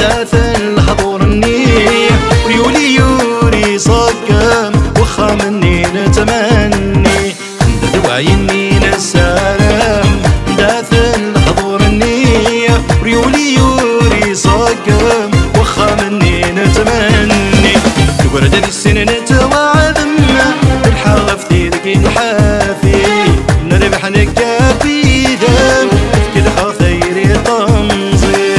داث الحضور النيح ريولي يوري صقم وخا مني نتمني دوايني نسالم داث الحضور النيح ريولي يوري صقم وخا مني نتمني الوردة دي السن نتوعدم الحرف ذيك الحافي نربح نكافي دم كل خاطيري طمزي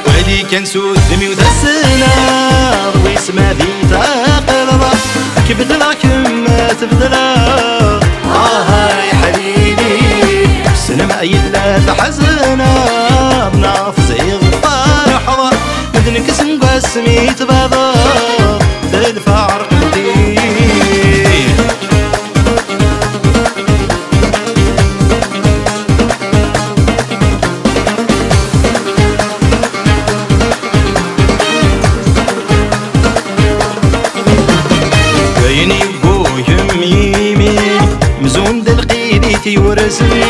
وعلي كان سود دمي وذسنا ويسمى ذي تقرض كبت لكن ما تبدلا هاي حبيبي سنما إلا تحزنا بنافزي غفار مدنك سنقسمي تبادر الفارق الدين بيني بوهم يمي مزون دلقيدي ورسمي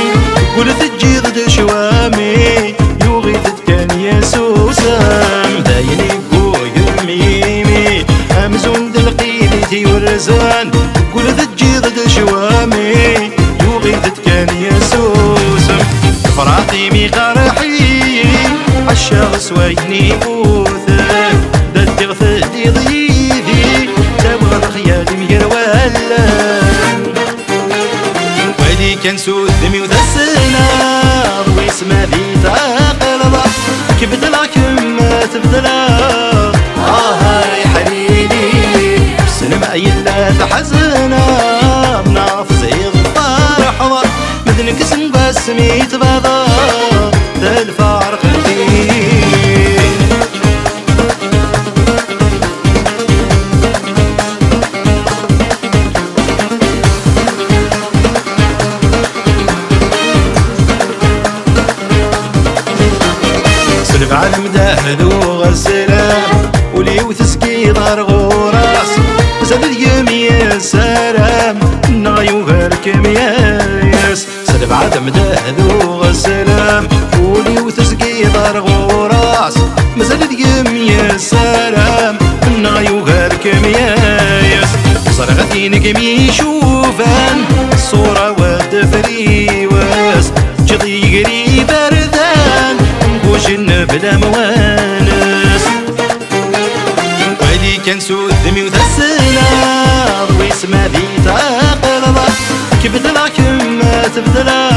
قلت تجيض شوامي يوغي كان يسوسم بيني بوهم يمي مزون دلقيدي ورزان قلت تجيض شوامي يوغي كان يسوسم فراتي مي قرحي عالشغس ويني بوثن ددي غثدي ضيدي تبغى الخيال ميرولا ويلي كان سود دمي وذسنا ويسمى ذي تقلب كبد لكن ما تبدلا هاي حبيبي سنما إلا تحزنا بنافزي غفار حضر مدنك سنقسمي تبادر ذا الفارق الدين سلف عالم داهدو غسلام ولي وتسقي دار غوراس زاد اليمين سلام نغيو هالكم ياس سلف عالم داهدو غسلام ولي وتسقي دار غوراس مازال اليمين سلام نغيو هالكم ياس صرغتين كمي شوفان الصورة والدفري واس جضي قريب بردان وجن بلا موانس ويلي كان سود دمي وذسنا ويسمى ذي تقلب كبد لكن ما تبدلا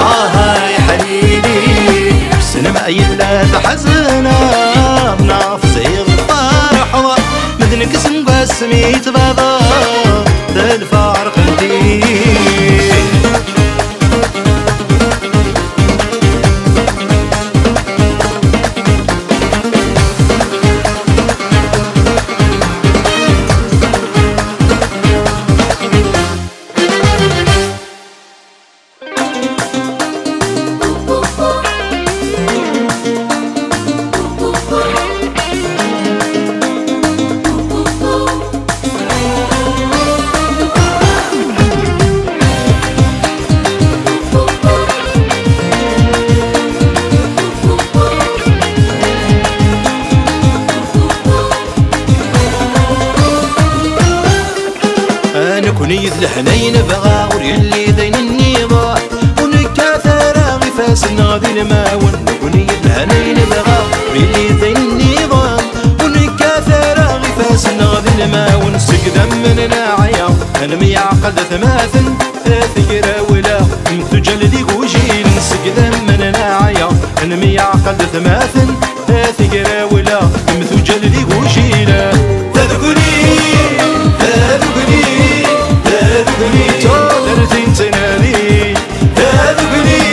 هاي حبيبي سنما إلا تحزنا بنافزي غفار حضر مدنك سنقسمي تبادر ذا الفارق الدين نكوني الحنين بغا ولي ذين النظام ونكاثر غفاس نغذي الماون نكوني الحنين بغا ولي ذين النظام ونكاثر غفاس نغذي الماون سقدم من ناعية انا ميعقد ثماثن ثقرا ولا مثجل ذي وجيل سقدم من ناعية انا ميعقد ثماثن ثقرا ولا مثجل ذي وجيل تذكري تولرتين تنادي تذكري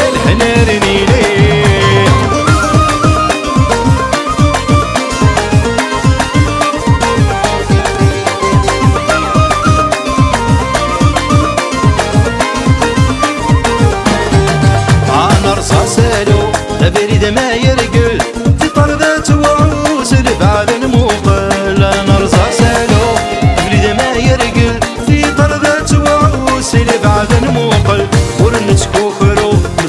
الحنارني ليه انا رصاصي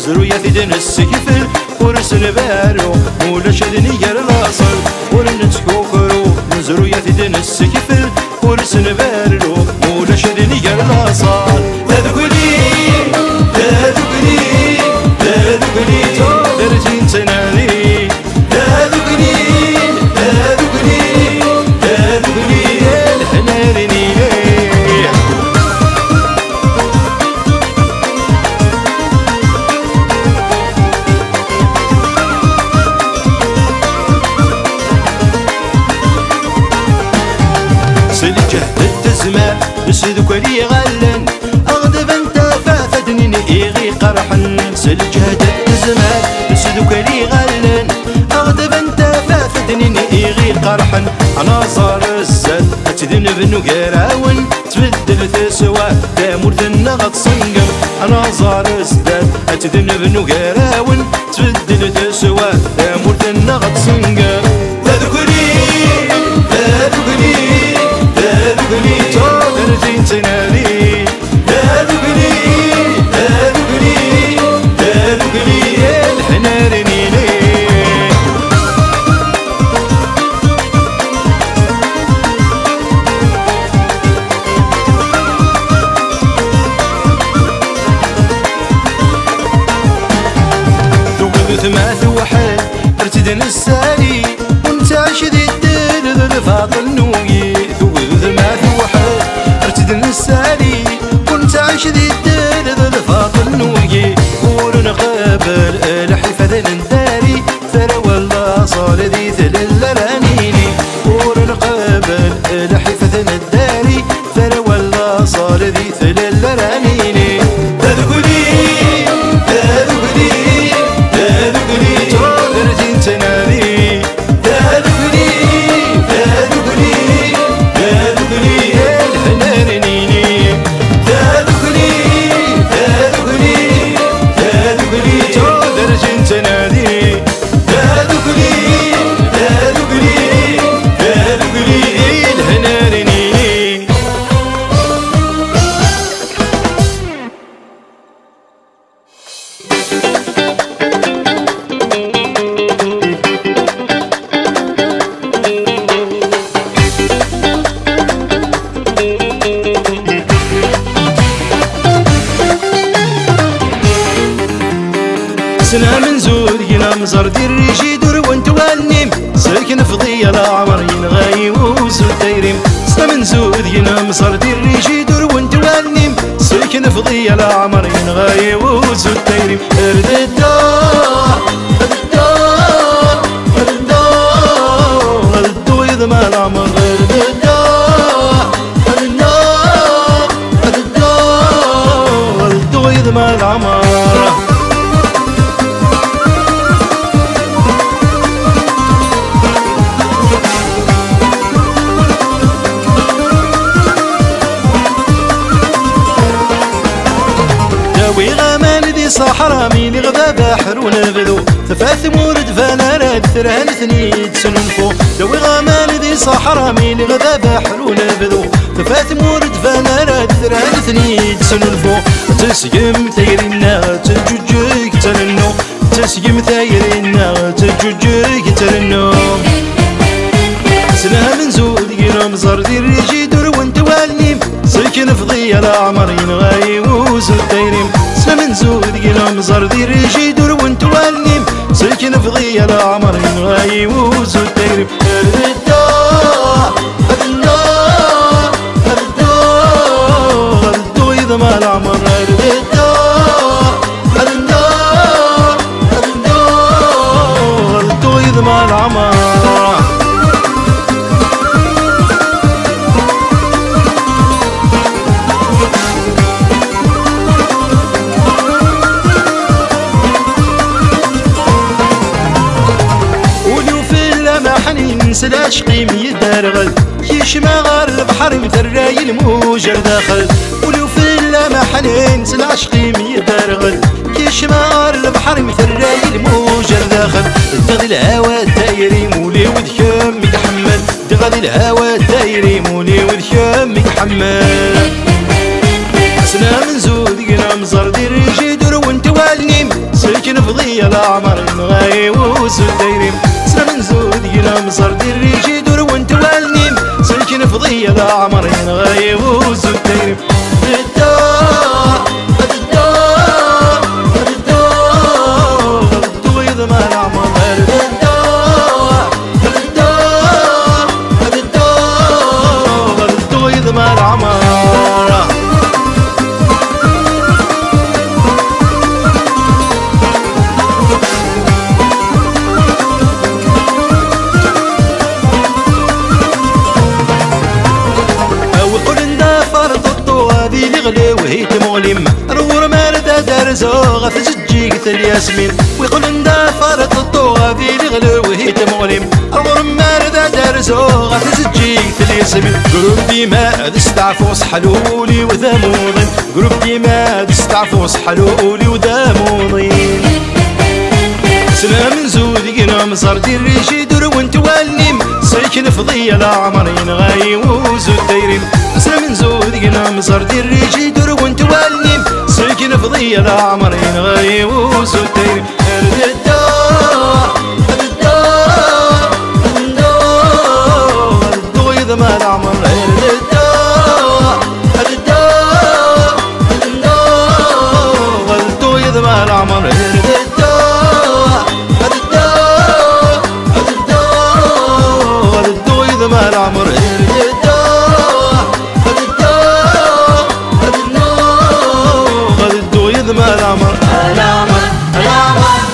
نزرو يثدن السكفل ورس البارو ولا شدني يا الاصل ورنتكوكرو نزرو يثدن السكفل ورس البارو ولا شدني يا الاصل تذكري تذكري تذكري درتين تنادي تذكري تذكري تذكري الحناني الزمان بسذك لي غلن أغضب أنت فافتني إيغي قرحا سلجهد الزمان بسذك لي غلن أغضب أنت فافتني إيغي قرحا أنا صار الزاد أتذنب نقراون تبدل تسوى دامور ذنغط صنقم أنا صار الزاد أتذنب نقراون تبدل تسوى دامور ذنغط صنقم تذكري تذكري تذكري تودرتين تنادي تذكري تذكري تذكري الحناني ذوق ثماث وحد ارتدن السالي وانت عشدي الدل ذو الفاضل نوي السالي كنت عايش ذي الدار ذا الفاضل نوقي ورنقابل الحفظ الداري ثروى الله صار ذي ثلل الانيني ورنقابل الحفظ الداري ثروى الله صار ذي ثلل الانيني تذكري تذكري تذكري تودرتين تنادي تذكري تذكري تذكري الحناني تنادي تذكري تذكري تذكري الحناني سنا من زود ينام زردي الريشي دور وانت والنيم ساكن فضي العمر ينغاي وسود تيريم سنا من زود ينام زردي الريشي دور وانت والنيم ساكن فضي العمر ينغاي وسود تيريم ارد الدار الدار الدار الدو يضمى العمر ارد الدار الدار الدار الدو يضمى العمر صحرا مين غدا بحر ونبذو ثفاث مورد فنارد ثرهن ثنيد سننفو دوي غامان ذي صحرا مين غدا بحر ونبذو ثفاث مورد فنارد ثرهن ثنيد سننفو تسقم ثيرنا تجوجك ترنو تسقم ثيرنا تجوجك ترنو سنا من زود ينام زردي الريجي دور وانت والنيم سكن فضي العمر ينغاي وزود تيريم سنا من زود ينام زردي الريجي دور وانت والنيم سكن فضي العمر ينغاي وزود تيريم الدار الدار الدار الدو يضمى العمر الدار الدار الدار الدو يضمى العمر سلاش قيمي الدرغل يشمع غار البحر مثراي الموجر داخل ولو في اللمع حنين سلاش قيمي الدرغل يشمع غار البحر مثراي الموجر داخل دغدي الهوا دايري مولي وذكام يتحمل دغدي الهوا دايري مولي وذكام يتحمل سنا من زود قنام زردي الريجي دور وانت والنيم فضي العمر نغاي وسو الدايرين سلام نزود ينا مصر دير ريجي دور وانت والنيم سلكن فضي العمر نغاي وسو الدايرين وهي تمغلم رور ماردا دارزوغ تجيك الياسمين ويقول ندافر الطوغة في الغلو وهي تمغلم رور ماردا دارزوغ تجيك الياسمين قلوب ديما دستعفوس حلولي وذاموضين قلوب ديما دستعفوس حلولي وذاموضين سلام نزود قنا مصر دير ريشي دور وانت والنيم سيكن فضي العمر ينغاي وزود دايرين سلام نزود قنا مصر دير ريشي دور وانت والنيم سيكن فضي العمر ينغاي وزود دايرين ما العمر ما العمر ما العمر غدو يذمى العمر العمر العمر العمر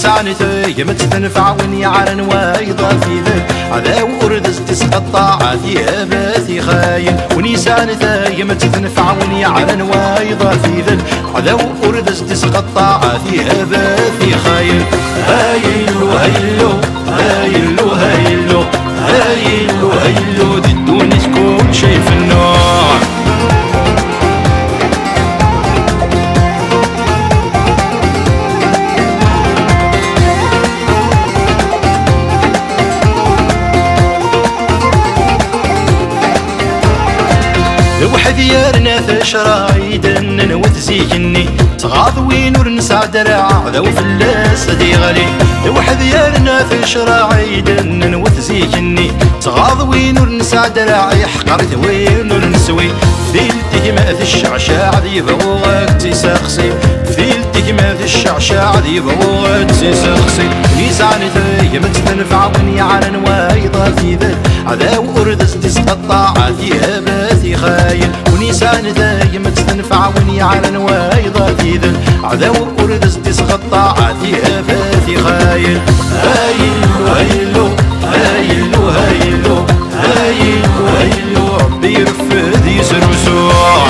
سانته يمت تنفع وني عرن وايضا في ذل عذاو أردز تسقطع عذي باثي خاين وني سانته يمت تنفع وني عرن وايضا في ذل عذاو أردز تسقطع عذي باثي خاين هايلو هايلو هايلو هايلو هايلو هايلو دي الدنيا تكون شايف النار وحذيرنا ثشراي دنن وتزيكني تغاض وين ورنسع درع ذو فلاس دي غالي وحذيرنا ثشراي دنن وتزيكني تغاض وين ورنسع درع يحقرت وين ورنسوي ثيلتك ما ذي الشعشاع ذي بغوغك تسخسي ثيلتك ما ذي الشعشاع ذي بغوغك تسخسي ميزاني ذي متنفع وني عرن وايضا في ذل عذاو أردز تسقطع عذيها باثي خاين ونيسان ذاي متنفع وني عرن وايضا في ذل عذاو أردز تسقطع عذيها باثي خاين هايلو هايلو هايلو هايلو هايلو هايلو ربي يرفد يسرسوع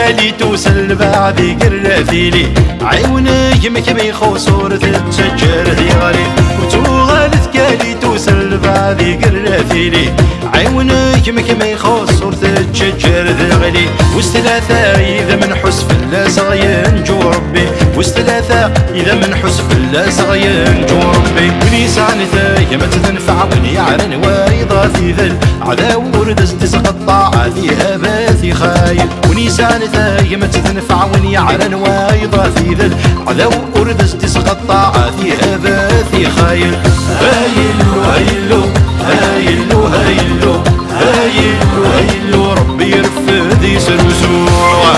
كالي توصل بعدي قرافيلي عيوني يمك بيخو صورة تتشجر ذي غالي وتوغالت كالي توصل بعدي قرافيلي عيوني يمك بيخو صورة تتشجر ذي غالي والثلاثة إذا من حسف الله صغير جو ربي والثلاثة إذا من حسف الله صغير جو ربي وليسان ثايا ما تنفع وني عرن وايضا في ذل عذاو وردز تسقطع عذيها باثي خايل ونيسان ثايا ما تنفع وني عرن وايضا في ذل عذاو وردز تسقطع عذيها باثي خايل هايلو هايلو هايلو هايلو هايلو هايلو ربي يرفد يسرسوع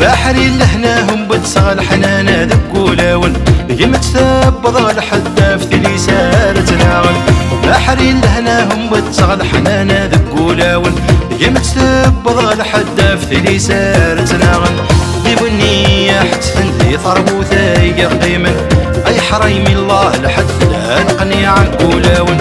بحري لهناهم بتصغى الحنانة ذكولاون يما تثبض لحد في لسان تناغل بحري لهناهم وتغل حنانا ذكولاون يما تثبض لحد في لسان تناغل يبني حتفن ذي ثربوثا يقيمن اي حريم الله لحد لا نقني عن كولاون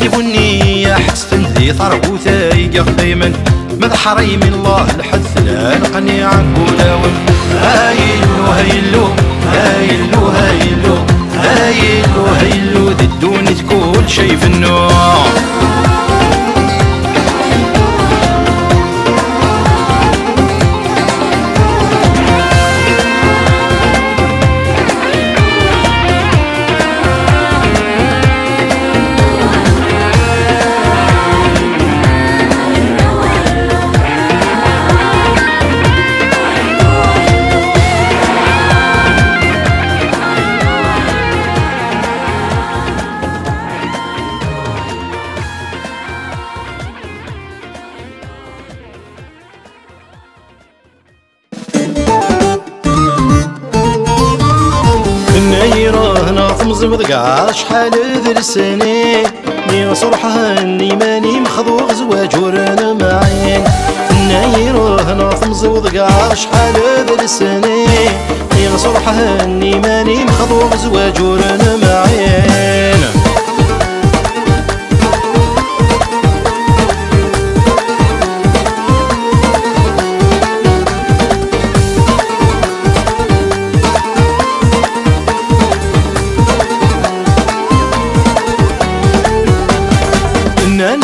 يبني حتفن ذي ثربوثا يقيمن مذ حريم الله لحد لا نقني عن كولاون هايلو هايلو هايلو هايلو هايلو هايلو ذي الدوني كل شي في النوع مزبط شحال ذر السنة ني صرحها اني ماني مخضوغ زواج ورانا معين نايروه ناث مزبط شحال ذر السنة ني صرحها اني ماني مخضوغ زواج ورانا معين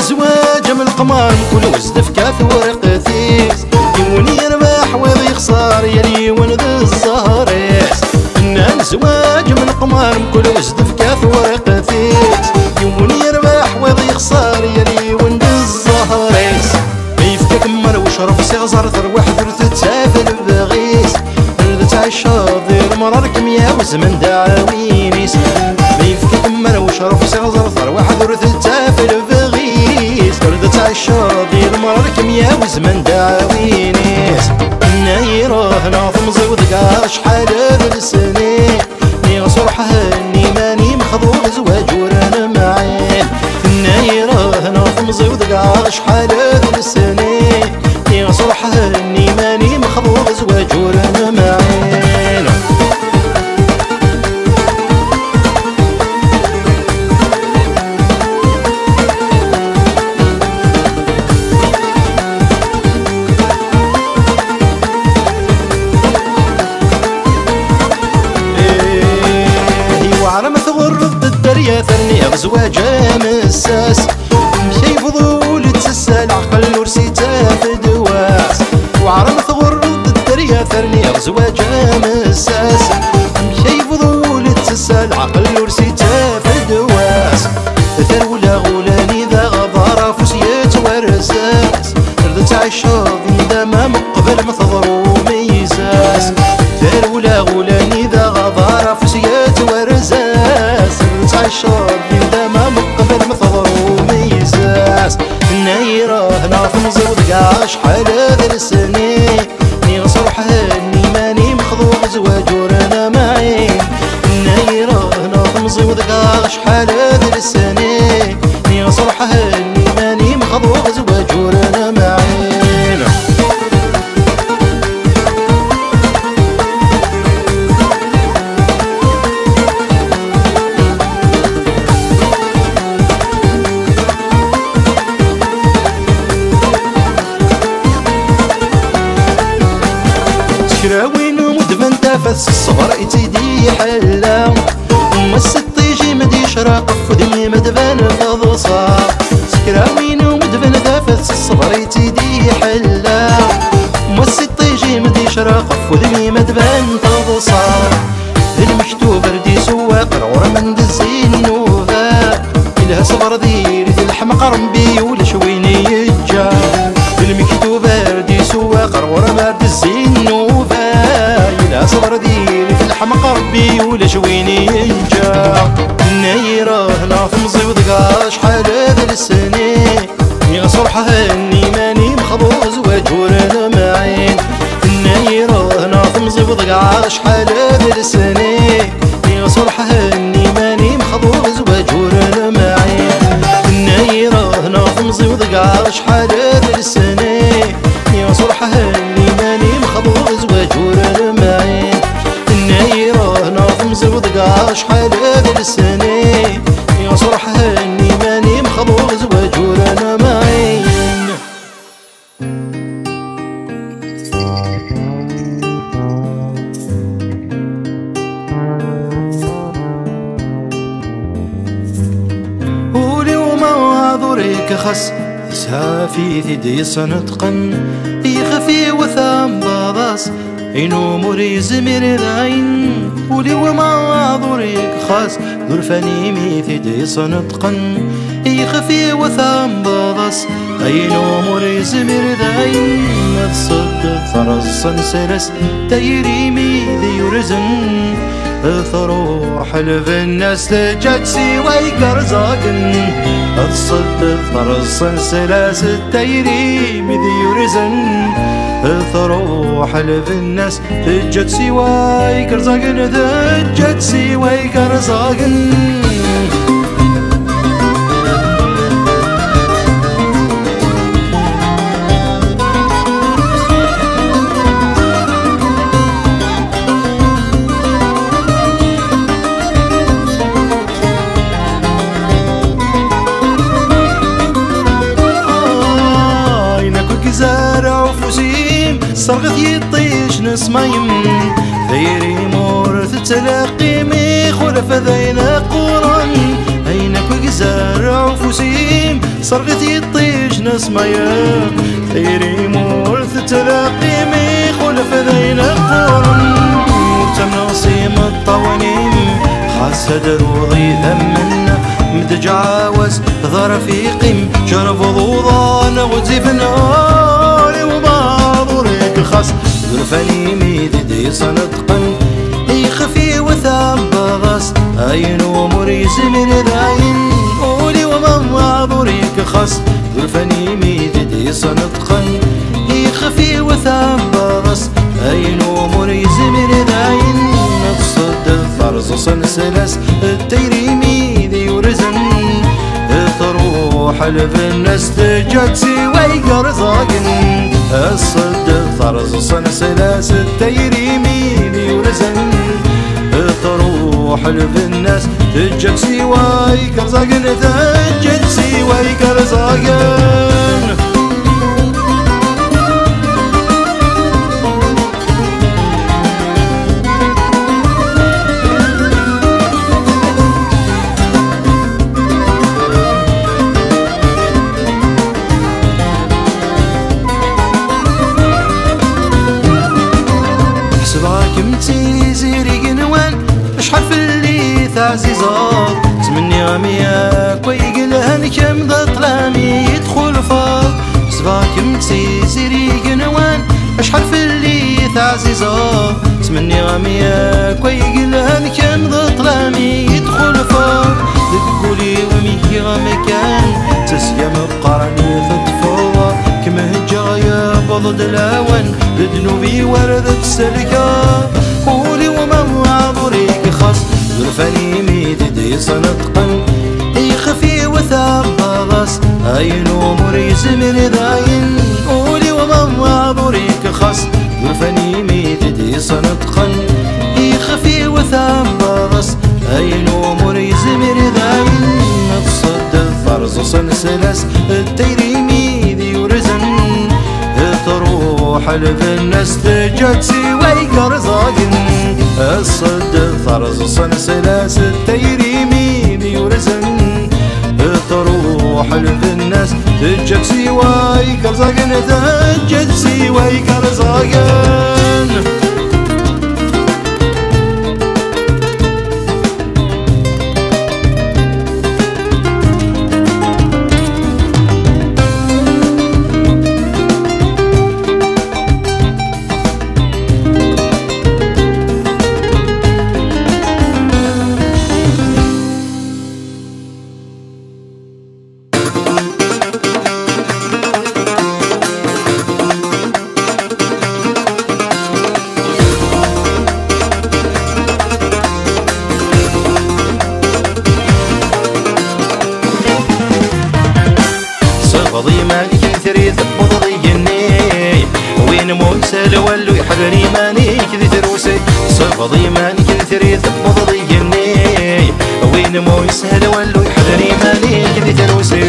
زواج من القمر كل وزد في كاف ورقتيس يوني يربح ويض يخسر يلي ولد الزهريس نان زواج من القمر كل وزد في كاف ورقتيس يوني يربح ويض يخسر يلي ولد الزهريس يفكك مر وشرف سيغزر ثروح ثرث تسافل بغيس ردت عالشاضر مراركم يا وزمن دعاوينيس يفكك مر وشرف سيغزر ثروح ثرث تسافل بغيس ردت عالشاضي المراركم يا وزمن دعاوينيس نايروه ناظم زود شحال ذا السنين ني صرحها اني ماني مخضوغ زواج ورانا معين نايروه ناظم زود شحال ذا السنين ني صرحها اني ماني مخضوغ زواج ورانا معين يا ثرني زواج مساس مشي فضول تسال عقل ورسيته في دواس وعرم ثغر الدريا ثرني زواج مساس مشي فضول تسال عقل ورسيته في دواس ثرولا غولاني ذا غضارة فسيت ورساس ردت عالشاضي ذا ما مقبل مثضر وميساس ثرولا غولاني ذا غضارة فسيت ورساس عالشاضي ذا ما مقبل مثضر وميساس نايره ناظم زود شحال ذا السنين ني صرحها اني ماني مخضوغ زواج ورانا معين نايره ناظم زود شحال ذا السنين ني صرحها اني ماني مخضوغ زواج ورانا معين شراوين ومدفن تافس الصبر يتيدي حلا وما الستيجي مدي شراق فدمي مدفن فضصا شراوين ومدفن تافس الصبر يتيدي حلا وما الستيجي مدي شراق فدمي مدفن فضصا المكتوب ردي سواق رور من دزين نوفا إلها صبر ديري في الحمق رمبي ولا شويني يجا المكتوب ردي سواق رور من دزين نوفا إلها صبر ديري في الحمق ربي ولا شويني يجا نايره ناظم زود شحال ذا السنين يا صرحها اني ماني مخضوغ زواج ورانا معين نايره ناظم زود شحال ذا السنين يا صرحها هني ماني مخضوض زواج ورنا معين النايرة ناظم وضقع شحال هذا السنة يا صرحة هني ماني مخضوض زواج ورنا معين النايرة ناظم وضقع شحال هذا السنة يا صرحة هني ماني مخضوض زواج ورنا معين خس يسافي ثدي صنطقن يخفي وثام باضاس إنو مري زمير العين ولي وما ضريك خاص ذرفاني مي ثدي صنطقن يخفي وثام باضاس إنو مري زمير العين تصد ثرز صنسلس تيريمي ذي يرزن ثروح حلف الناس تجد سوى قرزاقن تصد ثرز سلاس التيريم ذي يرزن ثروح حلف الناس تجد سوى قرزاقن تجد سوى قرزاقن صرغت يطيش نسمايم ثيري مورث تلاقي ميخولف ذينا قران عينك وقزارع وفوسيم صرغت يطيش نسمايم ثيري مورث تلاقي ميخولف ذينا قران تم نصيم الطوانيم خاصة دروضي ثمنا مدج عاوز ظرفي قيم شرف ضوضان وزيف ناري وباضوريك خاص ذرفاني ميدي صنطقن يخفي وثام باغاس عين ومريز من ذاين قولي ومن معذوريك خاص ذرفاني ميدي صنطقن يخفي وثام باغاس عين ومريز من ذاين نتصد فرز صنسلس التيريمي ذي ورزن تروح حلف الناس تجد سوى قرزاقن الصد فرز صنسلس التيريمي ذي ورزن تروح حلف الناس تجد سوى قرزاقن تجد سوى قرزاقن عزيزات تمني غمياك ويقلهن كم ذا طلامي يدخل فاض سباك متسيزيري قنوان اشحال في الليث عزيزات تمني غمياك ويقلهن كم ذا طلامي يدخل فاض تقولي وميكي غمكان تسيام بقرني تطفوض كما هجايا بضد الاوان لدنوبي وردت السلكة قولي وما معذوريك خاص ذرفاني ميدي صنطقن يخفي وثام باغاس عين ومريز من ذاين قولي وما معذوريك خاص ذرفاني ميدي صنطقن يخفي وثام باغاس عين ومريز من ذاين تصد فرز صنسلس التيريمي ذي ورزن تروح حلف الناس تجد سوى قرزاقن الصد فرز صنسلاس التيريمي ذي ورزن تروح حلف الناس تجد سوى قرزاقن تجد سوى قرزاقن صفضي ماني كثري ثبض ضيني وين مو يسهل ولو يحذري ماني كذي تروسي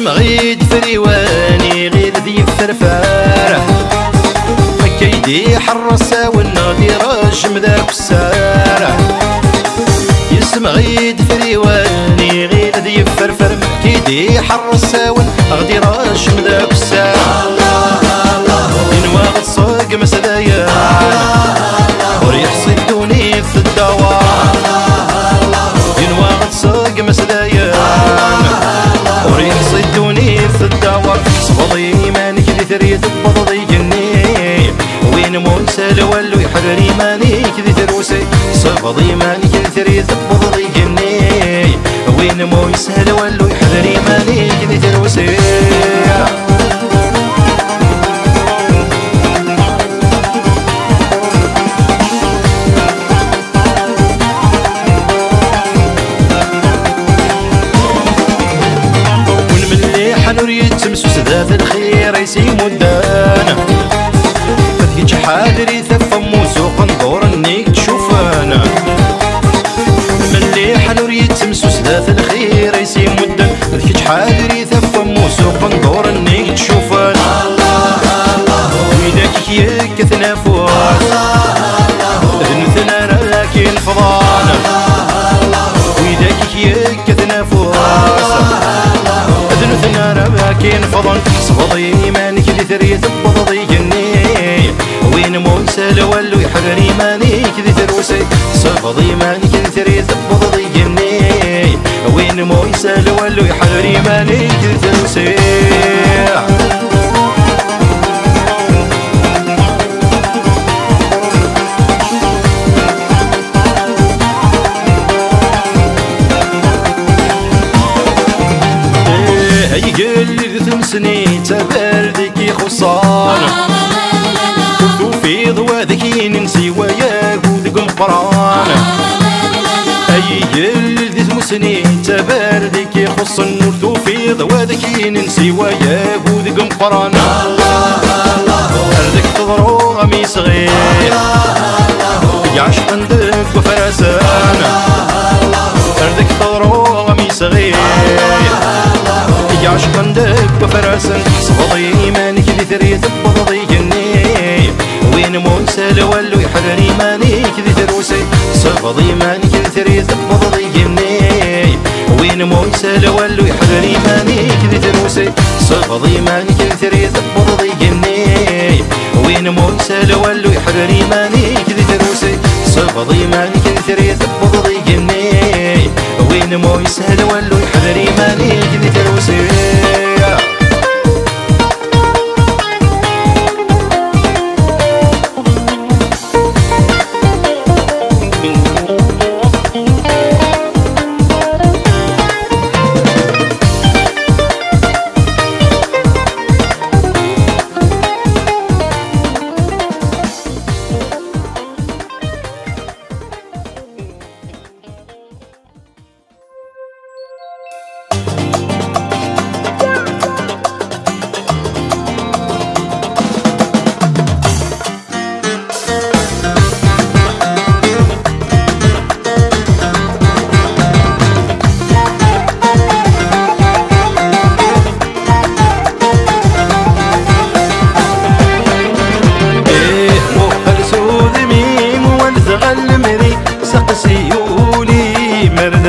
غيد فريواني غير ذي فرفارة كيدي حرسة والنادي رجم ذاك السارة يسمع غيد فريواني غير ذي فرفر كيدي حرسة والنادي رجم ذاك السارة ينواغ الصاق مسدايا وريح صدوني في الدوار ينواغ الصاق مسدايا وريح صدوني في الدوار صفضي ماني كذي ثري ثبض ضيقني وين موسى لولو يحرري ماني كذي تروسي صفضي ماني كذي ثري ثبض ضيقني وين موسى لولو يحرري ماني كذي تروسي نريد تمسوس ذات الخير يسيم ودانا فتيج حادري ثفم وسوق ندور انيك تشوفانا مليح نريد تمسوس ذات الخير يسيم ودانا فتيج حادري ثفم وسوق ندور انيك تشوفانا ويداك كيك تنافوس ذنثنا راكي الفضانا ويداك كيك تنافوس ذنثنا راكين فضل صفضي ماني كذي ثري ثبض ضيقني وين موسى لولو يحرري ماني كذي تروسي صفضي ماني كذي ثري ثبض ضيقني وين موسى لولو يحرري ماني كذي تروسي يقل ثمسني تبردك خصان وفي ضوادك ننسي وياك ودق مقران يقل ثمسني تبردك خصن وفي ضوادك ننسي وياك ودق مقران أردك تضرو غمي صغير يعشق عندك وفرسان أردك تضرو غمي صغير يعشق عندك وفرسن صفضي ماني كذي ثري ثبض ضيقني وين موسى لولو يحرري ماني كذي تروسي صفضي ماني كذي ثري ثبض ضيقني وين موسى لولو يحرري ماني كذي تروسي صفضي ماني كذي ثري ثبض ضيقني وين موسى لولو يحرري ماني كذي تروسي صفضي ماني كذي ثري ثبض ضيقني وين موسى لولو يحرري ماني كذي تروسي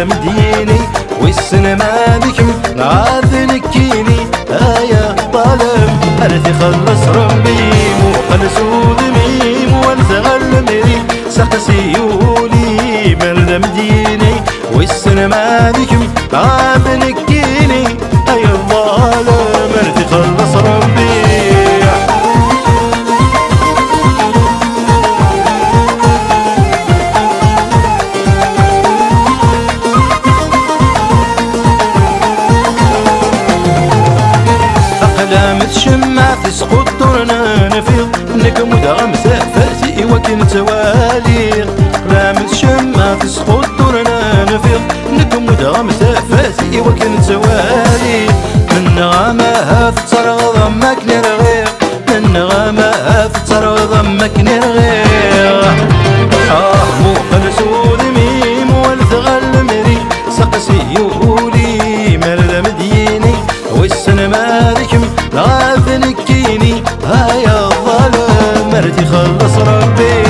مديني والسينما بكم نعذنكيني يا طالب أرثي خلص ربي مو خلصو ذميم والزغل مري سقسيولي مرد مديني والسينما بكم نعذنكيني يا طالب أرثي خلص ربي شمع تسقط دورنا نفيض نكم ودغم ثافرتي وكنت والي قلام الشمع زوالي من غامها تترغض ماك نرغيق من غامها تترغض ماك نرغيق مو سود ميم والثغل مري سقسي يولي مرد مديني والسن مالكم غاث نكيني هيا الظلم مرتي خلص ربي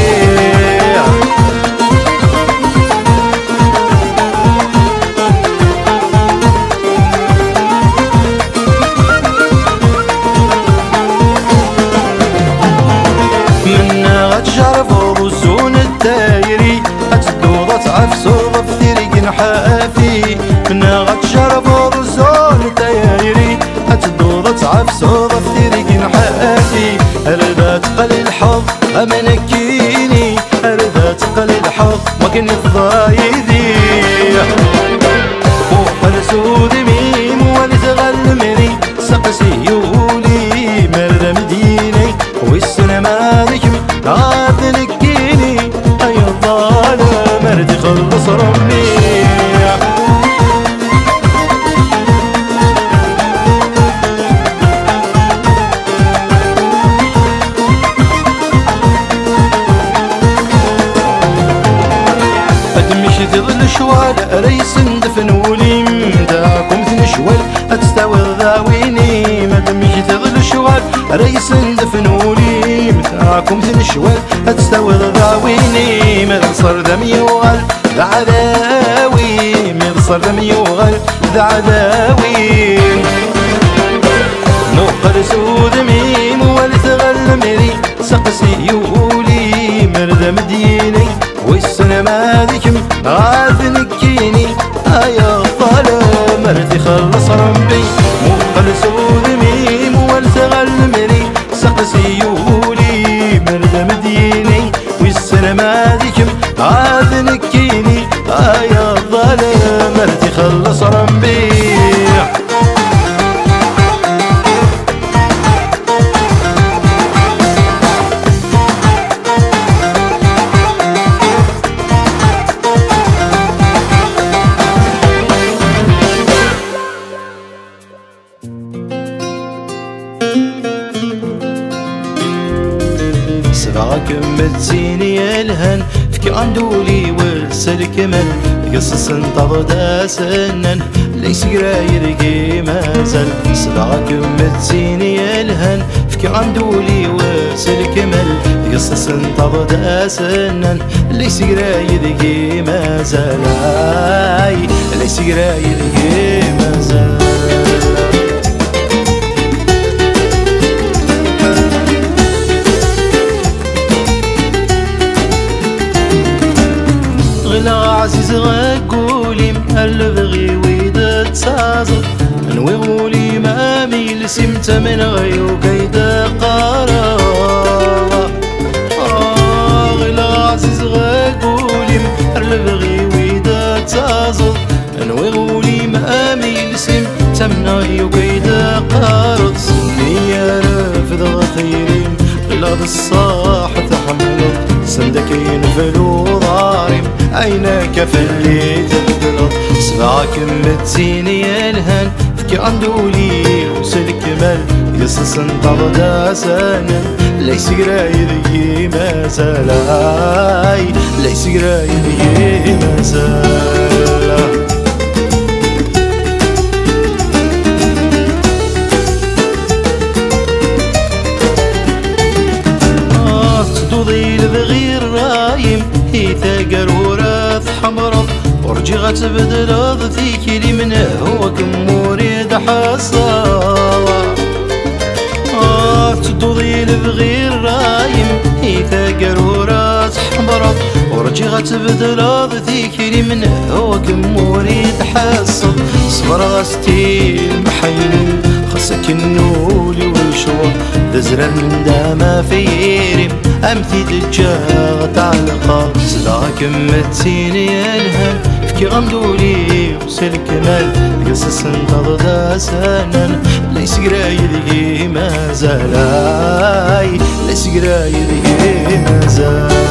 غتشرفو بوزون الدايري أتدوض تعفسو بفترق نحافي منا غتشرفو بوزون الدايري أتدوض تعفسو بفترق نحافي أردا تقل الحظ أمنكيني أردا تقل الحظ ما كن الضايدي فوق السود ميم والتغلمني سقسي يولي مرد مديني والسنة مالكم عاد نكيني أي الظالم مرتي خلص ربي أدمشي تظل شوال ريس ندفن وليم داكم تنشوال أتستوي ذاويني مدمشي تظل شوال ريس ندفن وليم داكم تنشوال أتستوي ذاويني مغصر دم يوغل ذا عداوي مغصر دم يوغل ذا عداوي نوقر سود ميم والثغل مري سقسي يولي مرد مديني والسنة مالكم غاث نكيني يا الظلم مرتي خلص ربي موقل سود ميم والثغل مري سقسي يولي مرد مديني والسنة مالكم غاث نكيني يا الظلم مرتي خلص ربي سبعكم متسيني الهن فكي عندولي والسلك من قصص انتظد سنن ليس قراير قيمة زل سبعكم متسيني الهن فكي عندولي والسلك من قصص انتظد سنن ليس قراير قيمة زل ليس قراير قيمة زل عزيز غاقولي مقلب غي ويدا تسازر نوي غولي مامي لسمت من غيو كيدا قرار غلا عزيز غاقولي مقلب غي ويدا تسازر نوي غولي مامي لسمت من غيو كيدا قرار سني يا رافض غثيرين غلا بالصاح تحمل سندكين فلو ضارم عينك فاللي تبدلط سبعك متسيني الهن فكي عندولي وسلك مال قصص انتظد سنن ليس قرايد ما زال ليس قرايد ما زال تضيل بغير رايم هيتا قرورات حمرض ورجي غتبدل ذيك لي منه هو كموريد حصا تضيل بغير رايم هيتا قرورات حمرض ورجي غتبدل ذيك لي منه هو كموريد حصا صبر غستي المحيل خصك النولي والشوق ذزرا من داما فيرم أمثي دجاغ تعلقا سلاك متسيني الهم فكي غمدولي وسلك مال قصص انتظد سنن ليس قرايدي ما زال ليس قرايدي ما زال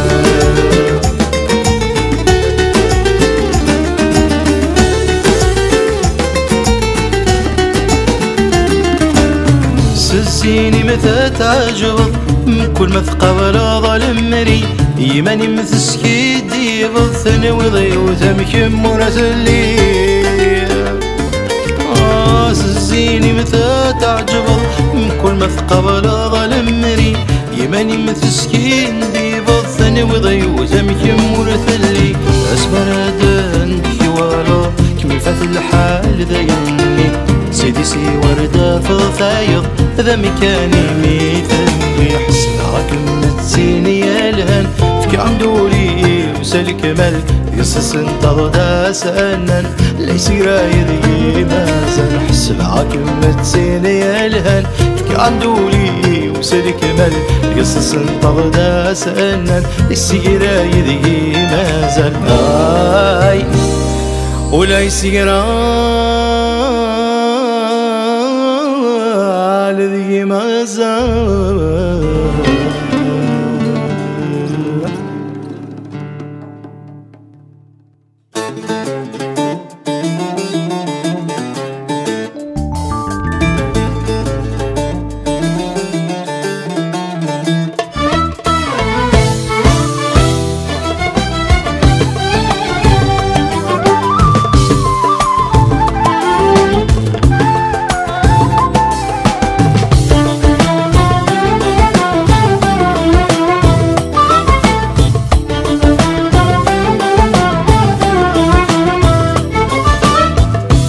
مثل تعجبض كل ما تقابل ظالم مري يماني مثل سكيدي بضثني وضي وتمكم ورث الليل سزيني مثل تعجبض كل ما تقابل ظالم مري يماني مثل سكيدي بضثني وضي وتمكم ورث الليل أسمر دان حوالا كمي فات الحال ذا يمني سيدي سي وردة في الثايض ذا مكاني ميثني حسنا كمتسيني يا الهن فك عندولي وسال كمال يصص انتظر سنن ليس رايدي مازال حسنا كمتسيني يا الهن فك عندولي وسال كمال يصص انتظر سنن ليس رايدي مازال ولا يسيران الذي ما زال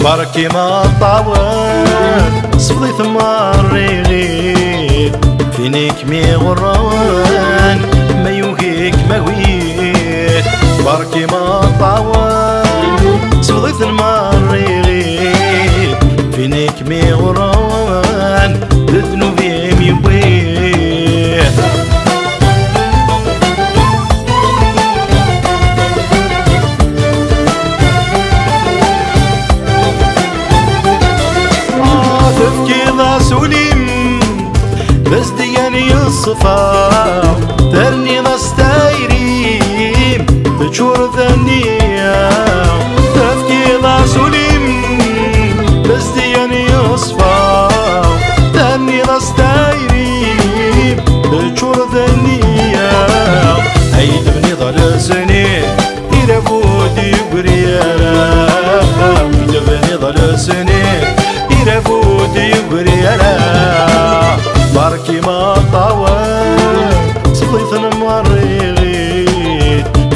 بركي ما طاول صفضي ثم الرغيب فينيك مي غران ما يوهيك ما ويك بركي ما طاول صفضي ثم الرغيب فينيك مي غران ذنوبي ميويه سوليم بس دياني الصفا ثرني ضستايريم تشور ثانية تفكي ضا سوليم بس دياني الصفا ثرني ضستايريم تشور ثانية هيد بني ضل سنين إذا بودي بريالا هيد بني ضل سنين إذا بودي بريالا بركي ما طاول صفيت المريغيت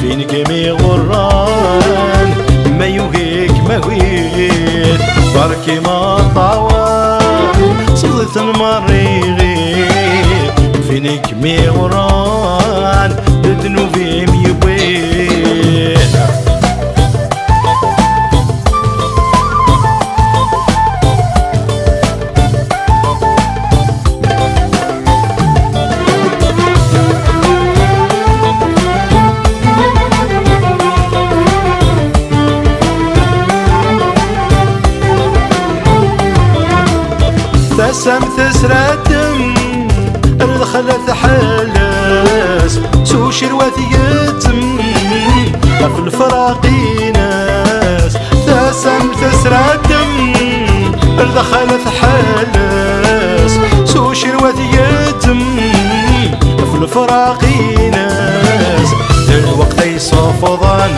فينك مي غران ما يوهيك ما ويت بركي ما طاول صفيت المريغيت فينك مي غران ذنوبي ميويت تسم تسردم الخلت حلس سوش الوثيتم في الفراقي ناس تسم تسردم الخلت حلس سوش الوثيتم في الفراقي ناس الوقت يصفضان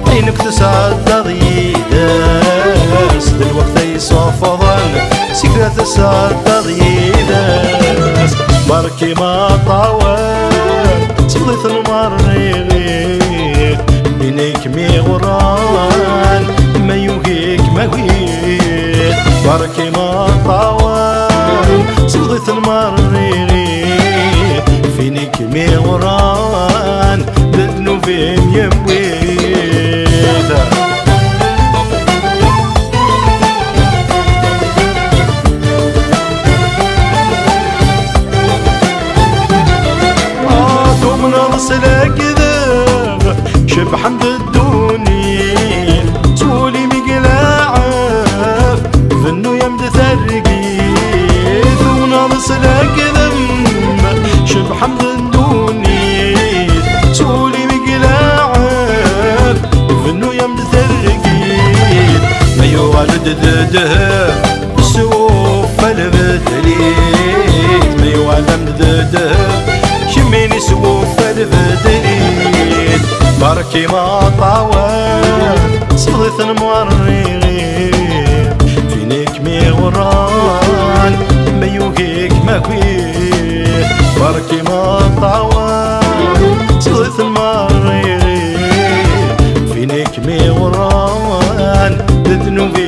عينك تسعد ضيداس الوقت يصفضان سكرة تسعد ضيداس بركي ما طاول صفيت المريغيت بينك مي غران ما يوهيك ما ويت بركي ما طاول صفيت المريغيت فينك مي غران ذنوبي يمويت سلاك ذا شب حمد الدنيا سولي مقلاعف ذنو يمد ثرقي ثونا سلاك ذا شب حمد الدنيا سولي مقلاعف ذنو يمد ثرقي ما يوالد ذده سوف البدليت ما وعلم ذهب كمين يسوف البدريد بركي ما طاوان صدث الموريغ فينيك مي وران ما يوهيك ما كويه بركي ما طاوان صدث الموريغ فينيك مي وران ذنوبي